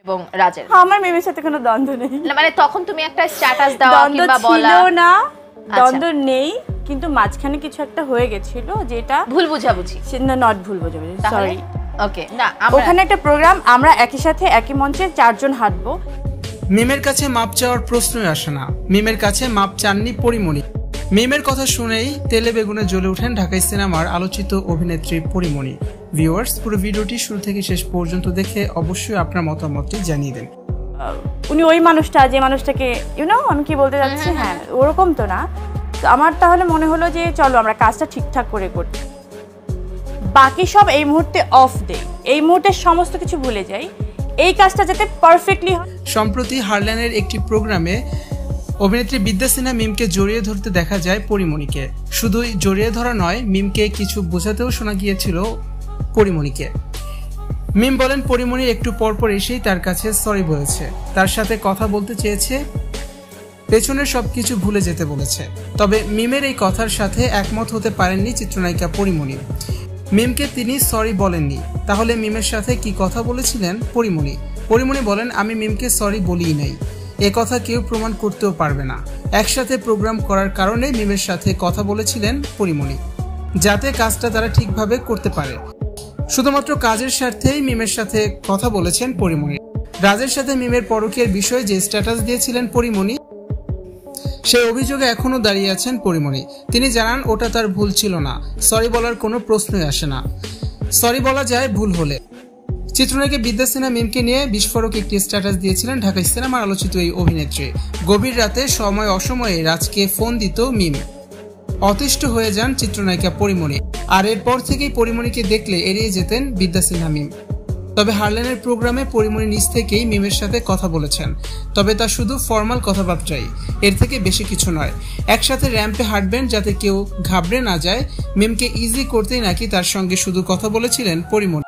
এবং রাজের? আমার মিমের সাথে কোনো দ্বন্দ্ব নেই। মানে তখন তুমি একটা স্ট্যাটাস দাও কিংবা বলা? ছিল না, দ্বন্দ্ব নেই, কিন্তু মাঝখানে কিছু একটা হয়ে গেছিল যেটা ভুল বুঝাবুঝি। নট ভুল বুঝাবুঝি, সরি। ওকে, না ওখানে একটা প্রোগ্রাম, আমরা একই সাথে একই মঞ্চে 4 জন হাঁটবো। মিমের কাছে মাপ চাওয়ার প্রশ্নই আসে না। মিমের কাছে মাপ চাননি পরিমণি। মিমের কথা শুনেই তেলে বেগুনে জ্বলে ওঠেন ঢাকাই সিনেমার আলোচিত অভিনেত্রী পরিমণি। ভিউয়ার্স, পুরো ভিডিওটি শুরু থেকে শেষ পর্যন্ত দেখে অবশ্যই আপনার মতামতটি জানিয়ে দেন। উনি ওই মানুষটা যে মানুষটাকে আমি কি বলতে যাচ্ছি, হ্যাঁ ওরকম তো না। তো আমার তাহলে মনে হলো যে চলো আমরা কাজটা ঠিকঠাক করে করি, বাকি সব এই মুহূর্তে অফ দেই, এই মুহূর্তে সমস্ত কিছু ভুলে যাই, এই কাজটা যাতে পারফেক্টলি হয়। সম্প্রতি হারল্যান্ডের একটি প্রোগ্রামে অভিনেত্রী বিদ্যা সিনহা মিমকে জড়িয়ে ধরতে দেখা যায় পরিমণিকে। শুধুই জড়িয়ে ধরা নয়, মিমকে কিছু বোঝাতেও শোনা গিয়েছিল পরিমণিকে। মিম বলেন পরিমণির একটু পরপর এসেই তার কাছে সরি বলেছে, তার সাথে কথা বলতে চেয়েছে, পেছনের সবকিছু ভুলে যেতে বলেছে। তবে মিমের এই কথার সাথে একমত হতে পারেননি চিত্রনায়িকা পরিমণি। মিমকে তিনি সরি বলেননি। তাহলে মিমের সাথে কি কথা বলেছিলেন পরিমণি? পরিমণি বলেন, আমি মিমকে সরি বলিই নাই, এ কথা কেউ প্রমাণ করতেও পারবে না। একসাথে প্রোগ্রাম করার কারণে মিমের সাথে কথা বলেছিলেন পরিমণি, যাতে কাজটা তারা ঠিকভাবে করতে পারে। শুধুমাত্র কাজের স্বার্থেই মিমের সাথে কথা বলেছেন পরিমণি। রাজের সাথে মিমের পরকীয়ার বিষয়ে যে স্ট্যাটাস দিয়েছিলেন পরিমণি, সেই অভিযোগে এখনো দাঁড়িয়ে আছেন পরিমণি। তিনি জানান ওটা তার ভুল ছিল না, সরি বলার কোনো প্রশ্নই আসে না, সরি বলা যায় ভুল হলে। চিত্রনায়িকা বিদ্যা সিনহা মিমকে নিয়ে বিস্ফোরক একটি স্ট্যাটাস দিয়েছিলেন ঢাকাই সিনেমার আলোচিত এই অভিনেত্রী। গভীর রাতে সময় অসময়ে রাজকে ফোন দিত মিম। অতিষ্ঠ হয়ে যান চিত্রনায়িকা পরিমণি, আর এরপর থেকেই পরিমণিকে দেখলে এড়িয়ে যেতেন বিদ্যা সিনহা মিম। তবে হারল্যান্ডের প্রোগ্রামে পরিমণি নিজ থেকেই মিমের সাথে কথা বলেছেন, তবে তা শুধু ফর্মাল কথাবার্তাই, এর থেকে বেশি কিছু নয়। একসাথে র্যাম্পে হাঁটবেন যাতে কেউ ঘাবড়ে না যায়, মিমকে ইজি করতেই নাকি তার সঙ্গে শুধু কথা বলেছিলেন পরিমণি।